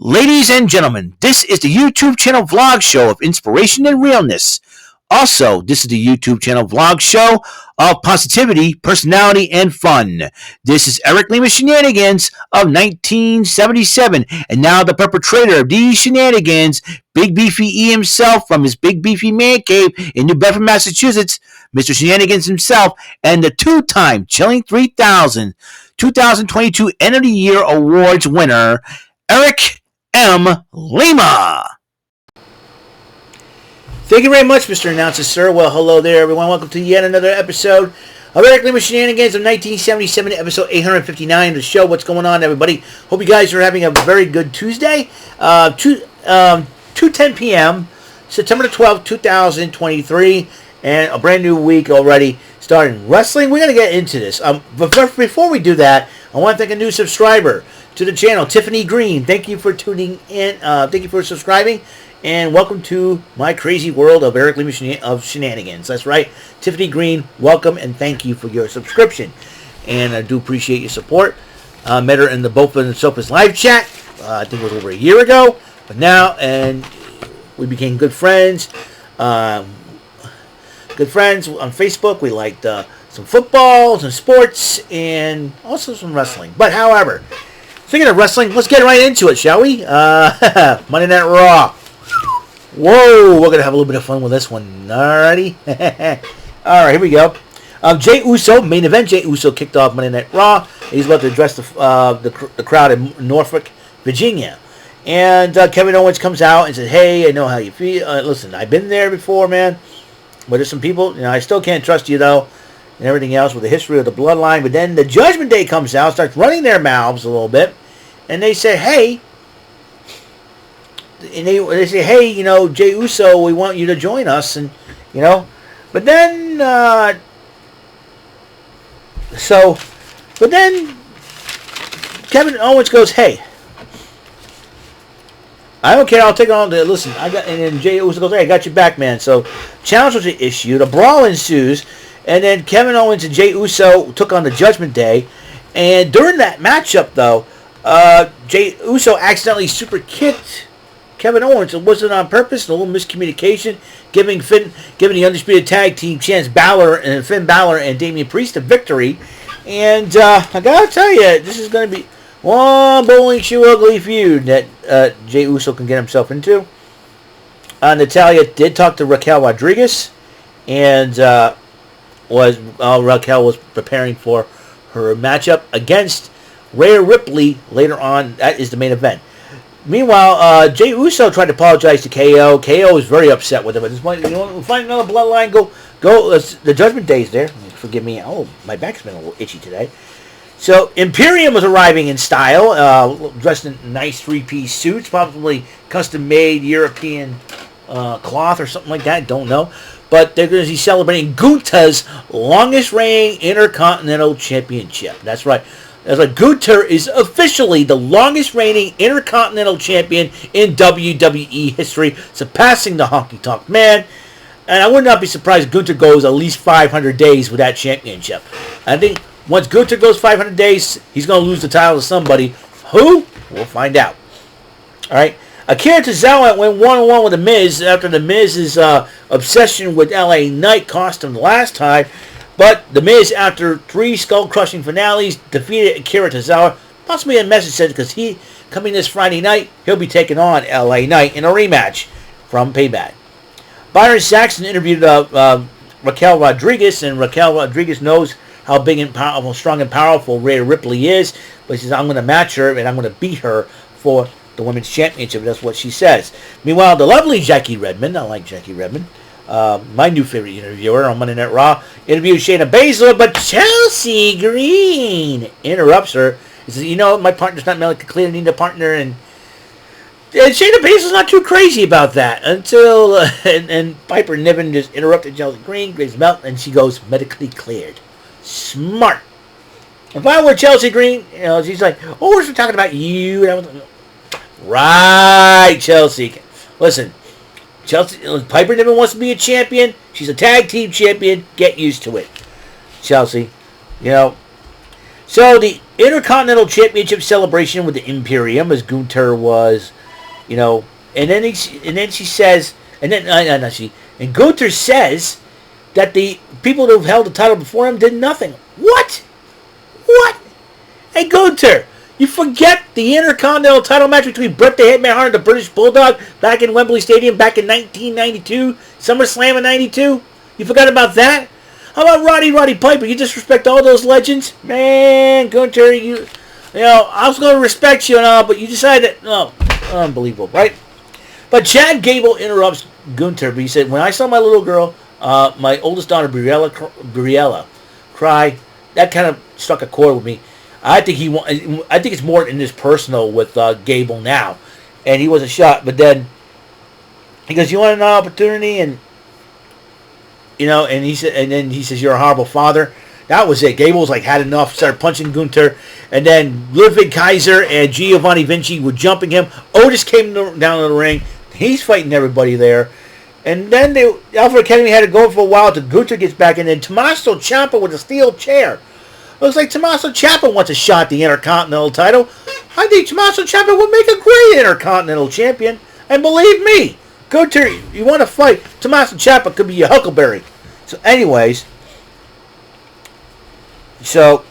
Ladies and gentlemen, this is the YouTube channel vlog show of inspiration and realness. Also, this is the YouTube channel vlog show of positivity, personality, and fun. This is Eric Lima Shenanigans of 1977, and now the perpetrator of these shenanigans, Big Beefy E himself from his Big Beefy Man Cave in New Bedford, Massachusetts, Mr. Shenanigans himself, and the two-time Chilling 3000 2022 End of the Year Awards winner, Eric M. Lima. Thank you very much, Mr. Announcer, sir. Well, hello there, everyone. Welcome to yet another episode of Eric Lima Shenanigans of 1977, episode 859 of the show. What's going on, everybody? Hope you guys are having a very good Tuesday. 2:10 p.m., September the 12th, 2023, and a brand new week already starting wrestling. We're going to get into this. But before we do that, I want to thank a new subscriber to the channel, Tiffany Green. Thank you for tuning in. Thank you for subscribing. And welcome to my crazy world of Eric Lima of Shenanigans. That's right. Tiffany Green, welcome and thank you for your subscription. And I do appreciate your support. Met her in the Bofa and Sofa's live chat. I think it was over a year ago. But now, and we became good friends. Good friends on Facebook. We liked some football, some sports, and also some wrestling. But however, speaking of wrestling, let's get right into it, shall we? Monday Night Raw. Whoa, we're going to have a little bit of fun with this one. Alrighty. Alright, here we go. Jey Uso, main event. Jey Uso kicked off Monday Night Raw. He's about to address the crowd in Norfolk, Virginia. And Kevin Owens comes out and says, hey, I know how you feel. Listen, I've been there before, man. But there's some people, I still can't trust you, though. And everything else with the history of the bloodline. But then the Judgment Day comes out, starts running their mouths a little bit. And they say, hey... And they say, hey, Jey Uso, we want you to join us, and but then Kevin Owens goes, hey, I don't care, I'll take it on to listen. And then Jey Uso goes, hey, I got your back, man. So challenge was issued, a brawl ensues, and then Kevin Owens and Jey Uso took on the Judgment Day, and during that matchup, though, Jey Uso accidentally super kicked Kevin Owens. It wasn't on purpose, a little miscommunication, giving the Undisputed Tag Team Finn Balor and Damian Priest a victory. And I gotta tell you, this is going to be one bowling shoe ugly feud that Jey Uso can get himself into. Natalya did talk to Raquel Rodriguez, and Raquel was preparing for her matchup against Rhea Ripley later on. That is the main event. Meanwhile, Jey Uso tried to apologize to KO. KO was very upset with him at this point. We'll find another bloodline. Go. The Judgment Day's there. Forgive me. Oh, my back's been a little itchy today. So Imperium was arriving in style, dressed in nice three-piece suits, probably custom-made European cloth or something like that. Don't know. But they're going to be celebrating Gunther's longest reigning Intercontinental Championship. That's right. As Gunther is officially the longest reigning Intercontinental Champion in WWE history, surpassing the Honky Tonk Man. And I would not be surprised if Gunther goes at least 500 days with that championship. I think once Gunther goes 500 days, he's going to lose the title to somebody. Who? We'll find out. All right. Akira Tozawa went one-on-one with The Miz after The Miz's obsession with LA Knight cost him the last time. But The Miz, after 3 skull-crushing finales, defeated Akira Tozawa. Possibly a message said because coming this Friday night, he'll be taking on LA Knight in a rematch from Payback. Byron Saxton interviewed Raquel Rodriguez, and Raquel Rodriguez knows how big and powerful, strong and powerful Rhea Ripley is. But she says, I'm going to match her, and I'm going to beat her for the Women's Championship. That's what she says. Meanwhile, the lovely Jackie Redmond, I like Jackie Redmond, my new favorite interviewer on Monday Night Raw, interviews Shayna Baszler, but Chelsea Green interrupts her. He says, my partner's not medically clear, I need a partner, and Shayna Baszler's not too crazy about that until, and Piper Niven just interrupted Chelsea Green, Grace Melt, and she goes, medically cleared. Smart. If I were Chelsea Green, she's like, oh, we're talking about you. Right, Chelsea. Listen, Piper Niven wants to be a champion. She's a tag team champion. Get used to it, Chelsea. So the Intercontinental Championship celebration with the Imperium, as Gunther was, and then she says, and Gunther says that the people who have held the title before him did nothing. What? Hey, Gunther, you forget the Intercontinental title match between Bret the Hitman Hart and the British Bulldog back in Wembley Stadium back in 1992, SummerSlam in 92? You forgot about that? How about Roddy Piper? You disrespect all those legends? Man, Gunther, I was going to respect you and all, but you decided, unbelievable, right? But Chad Gable interrupts Gunther, but he said, when I saw my little girl, my oldest daughter, Briella, cry, that kind of struck a chord with me. I think it's more in this personal with Gable now, and he wasn't shot. But then he goes, "You want an opportunity?" And and he says, "You're a horrible father." That was it. Gable's had enough. Started punching Gunther, and then Ludwig Kaiser and Giovanni Vinci were jumping him. Otis came down to the ring. He's fighting everybody there. And then the Alpha Academy had to go for a while till Gunther gets back, and then Tommaso Ciampa with a steel chair. Looks like Tommaso Ciampa wants a shot at the Intercontinental title. I think Tommaso Ciampa would make a great Intercontinental champion. And believe me, Gunther, you want to fight, Tommaso Ciampa could be your huckleberry. So anyways, chases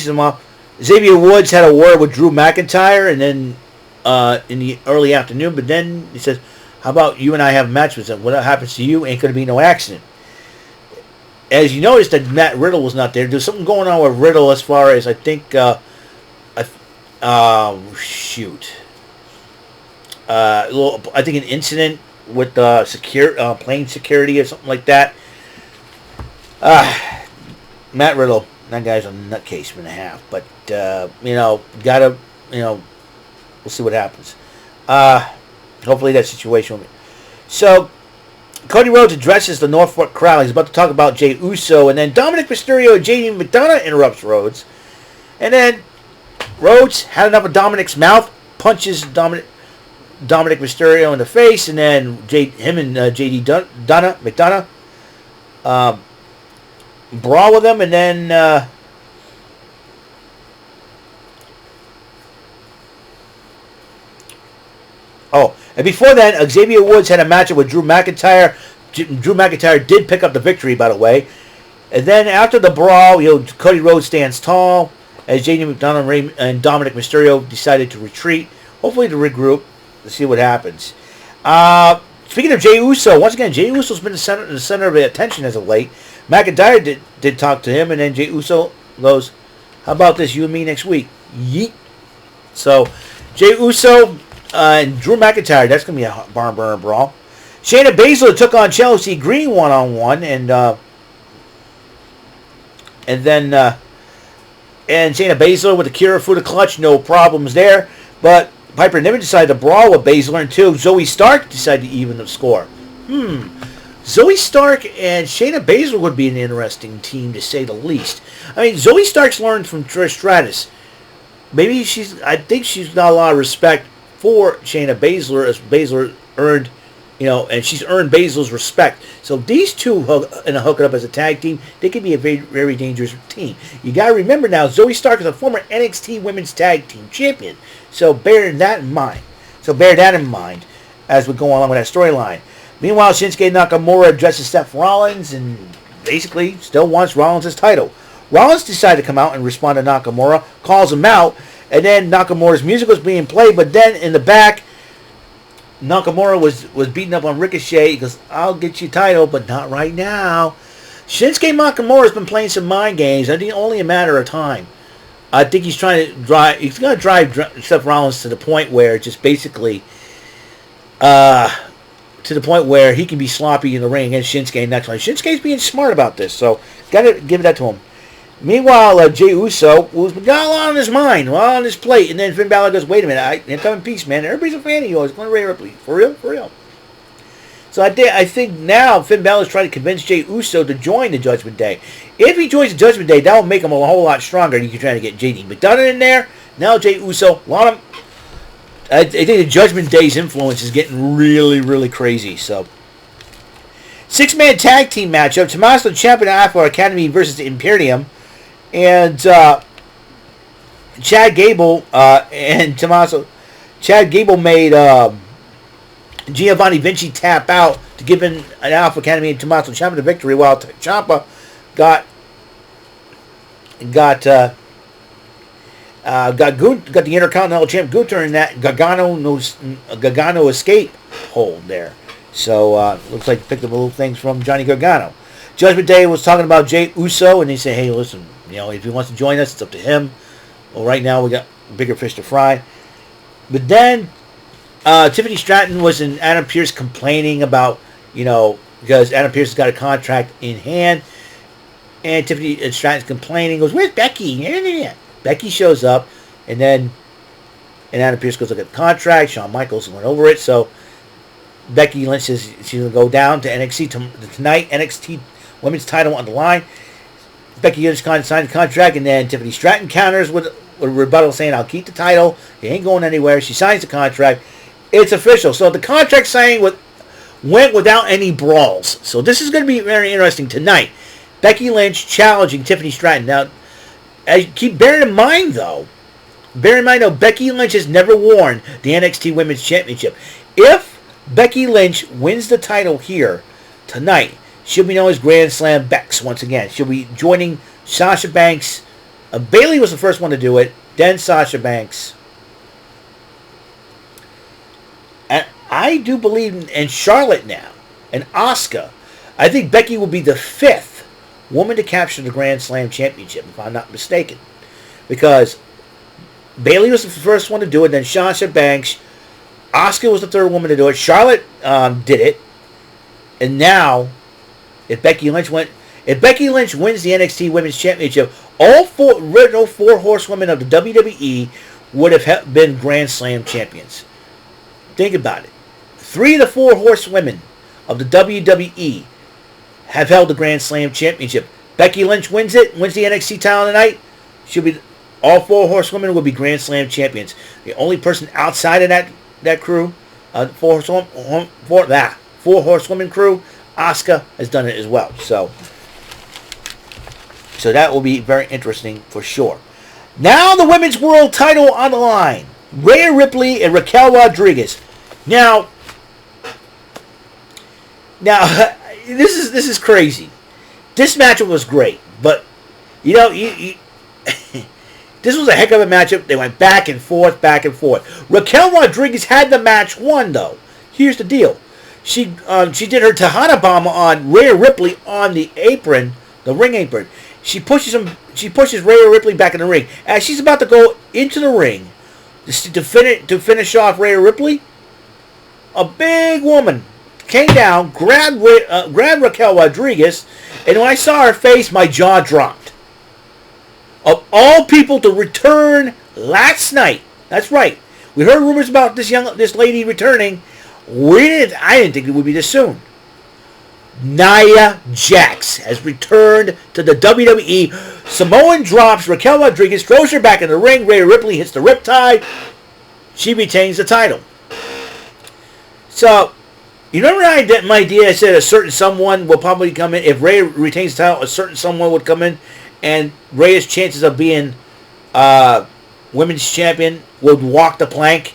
him off. Xavier Woods had a word with Drew McIntyre, and then in the early afternoon, but then he says, how about you and I have a match with him? What happens to you ain't going to be no accident. As you noticed that Matt Riddle was not there. There's something going on with Riddle as far as I think, I think an incident with plane security or something like that. Matt Riddle, that guy's a nutcase and a half. But we'll see what happens. Hopefully that situation will be. So Cody Rhodes addresses the North Fork crowd. He's about to talk about Jey Uso, and then Dominic Mysterio and JD McDonough interrupts Rhodes. And then Rhodes had enough of Dominic's mouth, punches Dominic Mysterio in the face, and then him and JD McDonough brawl with him, and then and before that, Xavier Woods had a matchup with Drew McIntyre. Drew McIntyre did pick up the victory, by the way. And then after the brawl, Cody Rhodes stands tall as JD McDonough and Dominic Mysterio decided to retreat, hopefully to regroup. Let's see what happens. Speaking of Jey Uso, once again, Jey Uso's been the center of attention as of late. McIntyre did talk to him, and then Jey Uso goes, how about this, you and me next week? Yeet. So, Jey Uso and Drew McIntyre, that's going to be a barn burner brawl. Shayna Baszler took on Chelsea Green one-on-one, and Shayna Baszler with the Kirifuda clutch, no problems there. But Piper never decided to brawl with Baszler until Zoe Stark decided to even the score. Zoe Stark and Shayna Baszler would be an interesting team, to say the least. I mean, Zoe Stark's learned from Trish Stratus. I think she's got a lot of respect for Shayna Baszler, as Baszler earned, and she's earned Baszler's respect. So these two hook it up as a tag team, they could be a very, very dangerous team. You got to remember now, Zoe Stark is a former NXT Women's Tag Team Champion. So bear that in mind. As we go along with that storyline. Meanwhile, Shinsuke Nakamura addresses Seth Rollins and basically still wants Rollins' title. Rollins decided to come out and respond to Nakamura, calls him out, and then Nakamura's music was being played, but then in the back, Nakamura was beating up on Ricochet. He goes, I'll get you title, but not right now. Shinsuke Nakamura has been playing some mind games. I think only a matter of time. I think he's going to drive Seth Rollins to the point where just basically, to the point where he can be sloppy in the ring against Shinsuke next time. Shinsuke's being smart about this, so got to give that to him. Meanwhile, Jey Uso, who's got a lot on his mind, a lot on his plate, and then Finn Balor goes, wait a minute, I come in peace, man. Everybody's a fan of yours. Going to Rhea Ripley. For real. So I think now Finn Balor's trying to convince Jey Uso to join the Judgment Day. If he joins the Judgment Day, that will make him a whole lot stronger. You can try to get JD McDonough in there. Now Jey Uso, I think the Judgment Day's influence is getting really, really crazy. So, 6-man tag team matchup: Tommaso Ciampa and Alpha Academy versus the Imperium. And Chad Gable and Tommaso. Chad Gable made Giovanni Vinci tap out to give an Alpha Academy and Tommaso Ciampa the victory, while Ciampa got the Intercontinental Champ Gunther in that Gargano escape hold there. So looks like he picked up a little things from Johnny Gargano. Judgment Day was talking about Jey Uso, and he said, "Hey, listen, if he wants to join us, it's up to him. Well, right now we got bigger fish to fry." But then Tiffany Stratton was in Adam Pearce complaining about, because Adam Pearce has got a contract in hand, and Tiffany Stratton's complaining, goes, "Where's Becky?" Becky shows up, and Adam Pearce goes, "Look at the contract." Shawn Michaels went over it, so Becky Lynch says she's going to go down to NXT tonight. NXT Women's title on the line. Becky Lynch signed the contract, and then Tiffany Stratton counters with a rebuttal saying, "I'll keep the title. It ain't going anywhere." She signs the contract. It's official. So the contract signing went without any brawls. So this is going to be very interesting tonight. Becky Lynch challenging Tiffany Stratton. Now, bear in mind, though, Becky Lynch has never worn the NXT Women's Championship. If Becky Lynch wins the title here tonight, she'll be known as Grand Slam Bex once again. She'll be joining Sasha Banks. Bayley was the first one to do it, then Sasha Banks. And I do believe in Charlotte now, and Asuka. I think Becky will be the 5th woman to capture the Grand Slam Championship, if I'm not mistaken. Because Bayley was the first one to do it, then Sasha Banks. Asuka was the 3rd woman to do it. Charlotte did it. And now, if Becky Lynch wins the NXT Women's Championship, all 4 original 4 horsewomen of the WWE would have been Grand Slam champions. Think about it. 3 of the 4 horsewomen of the WWE have held the Grand Slam Championship. Becky Lynch wins the NXT title tonight. All 4 horsewomen will be Grand Slam champions. The only person outside of that crew, 4 horsewoman crew, Asuka has done it as well. So that will be very interesting for sure. Now the women's world title on the line. Rhea Ripley and Raquel Rodriguez. Now this is crazy. This matchup was great, but this was a heck of a matchup. They went back and forth. Raquel Rodriguez had the match won, though. Here's the deal. She did her Tejana Bomb on Rhea Ripley on the apron, the ring apron. She pushes Rhea Ripley back in the ring. As she's about to go into the ring to finish off Rhea Ripley, a big woman came down, grabbed Raquel Rodriguez, and when I saw her face, my jaw dropped. Of all people to return last night, that's right. We heard rumors about this lady returning. I didn't think it would be this soon. Nia Jax has returned to the WWE. Samoan drops Raquel Rodriguez, throws her back in the ring. Rhea Ripley hits the riptide. She retains the title. So, you remember my idea? I said a certain someone will probably come in. If Rhea retains the title, a certain someone would come in, and Rhea's chances of being women's champion would walk the plank.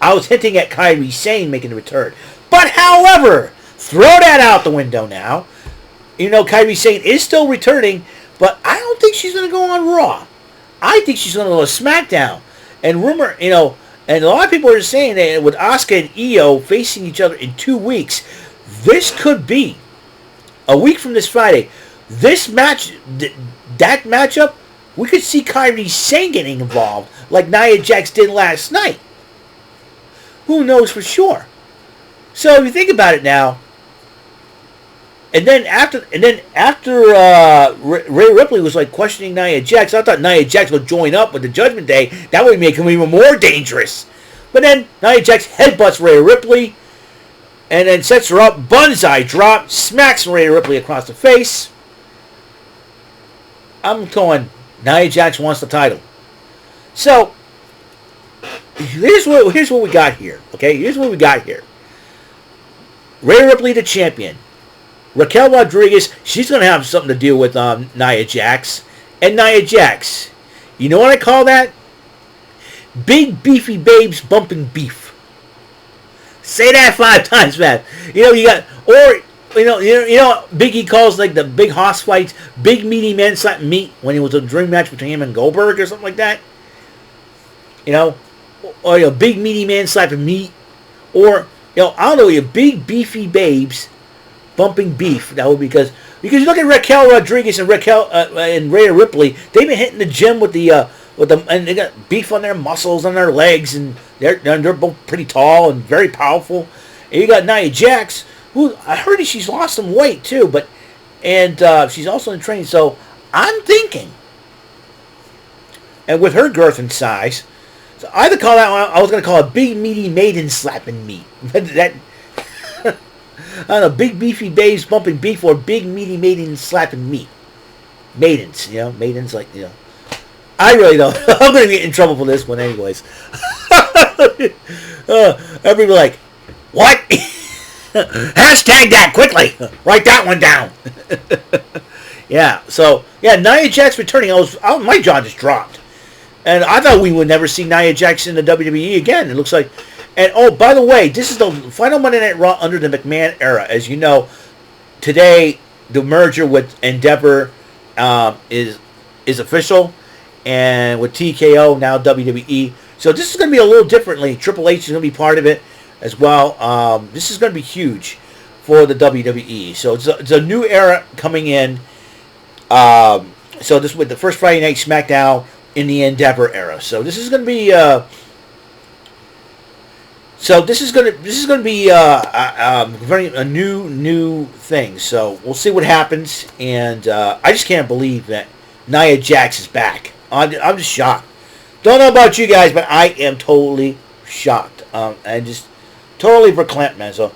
I was hinting at Kairi Sane making a return. But, however, throw that out the window now. Kairi Sane is still returning, but I don't think she's going to go on Raw. I think she's going to go to SmackDown. And and a lot of people are saying that with Asuka and Io facing each other in 2 weeks, this could be a week from this Friday. That matchup, we could see Kairi Sane getting involved like Nia Jax did last night. Who knows for sure? So if you think about it now, and then after Rhea Ripley was like questioning Nia Jax, I thought Nia Jax would join up with the Judgment Day. That would make him even more dangerous. But then Nia Jax headbutts Rhea Ripley, and then sets her up, banzai drop, smacks Rhea Ripley across the face. I'm going, Nia Jax wants the title. So here's what we got here. Okay, here's what we got here. Rhea Ripley, the champion. Raquel Rodriguez, she's going to have something to deal with Nia Jax. and Nia Jax. You know what I call that? Big beefy babes bumping beef. Say that 5 times, man. You got, or Biggie calls like the big hoss fights, big meaty men slapping meat when he was a dream match between him and Goldberg or something like that. Or big meaty man slapping meat, or I don't know, big beefy babes bumping beef. That would be because you look at Raquel Rodriguez and and Rhea Ripley. They've been hitting the gym with the and they got beef on their muscles on their legs, and they're both pretty tall and very powerful. And you got Nia Jax, who I heard she's lost some weight too, and she's also in training. So I'm thinking, and with her girth and size, so I either call that one, I was going to call it big meaty maiden slapping meat. That I don't know, big beefy babes bumping beef, or big meaty maiden slapping meat. Maidens, maidens I really don't. I'm going to get in trouble for this one anyways. Everybody like, what? Hashtag that quickly. Write that one down. Yeah. So Nia Jax returning. My jaw just dropped, and I thought we would never see Nia Jax in the WWE again. It looks like. And oh, by the way, this is the final Monday Night Raw under the McMahon era. As you know, today the merger with Endeavor is official, and with TKO now WWE. So this is going to be a little differently. Triple H is going to be part of it as well. This is going to be huge for the WWE. So it's a new era coming in. So this with the first Friday Night SmackDown in the Endeavor era. So this is going to be. A new thing. So we'll see what happens, and I just can't believe that Nia Jax is back. I'm just shocked. Don't know about you guys, but I am totally shocked. And just totally verklempt, man. So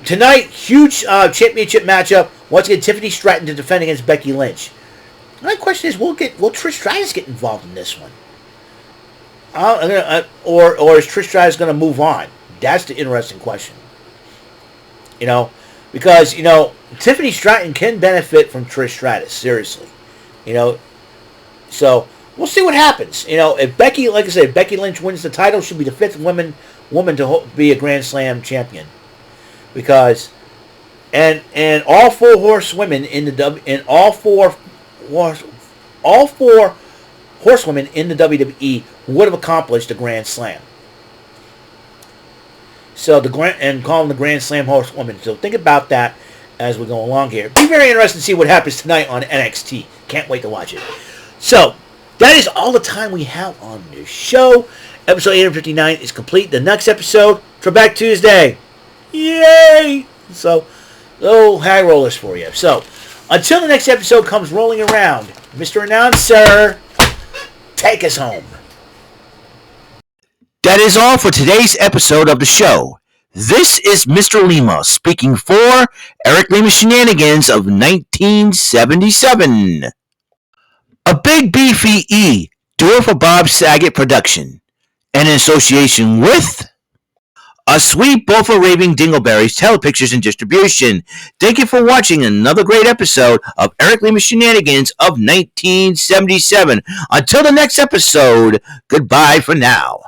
tonight, huge championship matchup. Once again, Tiffany Stratton to defend against Becky Lynch. My question is, will Trish Stratus get involved in this one? Or is Trish Stratus going to move on? That's the interesting question. Because Tiffany Stratton can benefit from Trish Stratus, seriously. So we'll see what happens. If Becky, like I said, if Becky Lynch wins the title, she'll be the 5th woman to be a Grand Slam champion. Because and all 4 horsewomen in the all four horsewomen in the WWE would have accomplished the Grand Slam. So call them the Grand Slam horsewomen. So think about that as we go along here. Be very interested to see what happens tonight on NXT. Can't wait to watch it. So that is all the time we have on this show. Episode 859 is complete. The next episode, Trebek Tuesday. Yay! So, little high rollers for you. So, until the next episode comes rolling around, Mr. Announcer, take us home. That is all for today's episode of the show. This is Mr. Lima speaking for Eric Lima Shenanigans of 1977. A Big Beefy E, do for Bob Saget production. And in association with A Sweet Bowl for Raving Dingleberries Telepictures and Distribution. Thank you for watching another great episode of Eric Lima Shenanigans of 1977. Until the next episode, goodbye for now.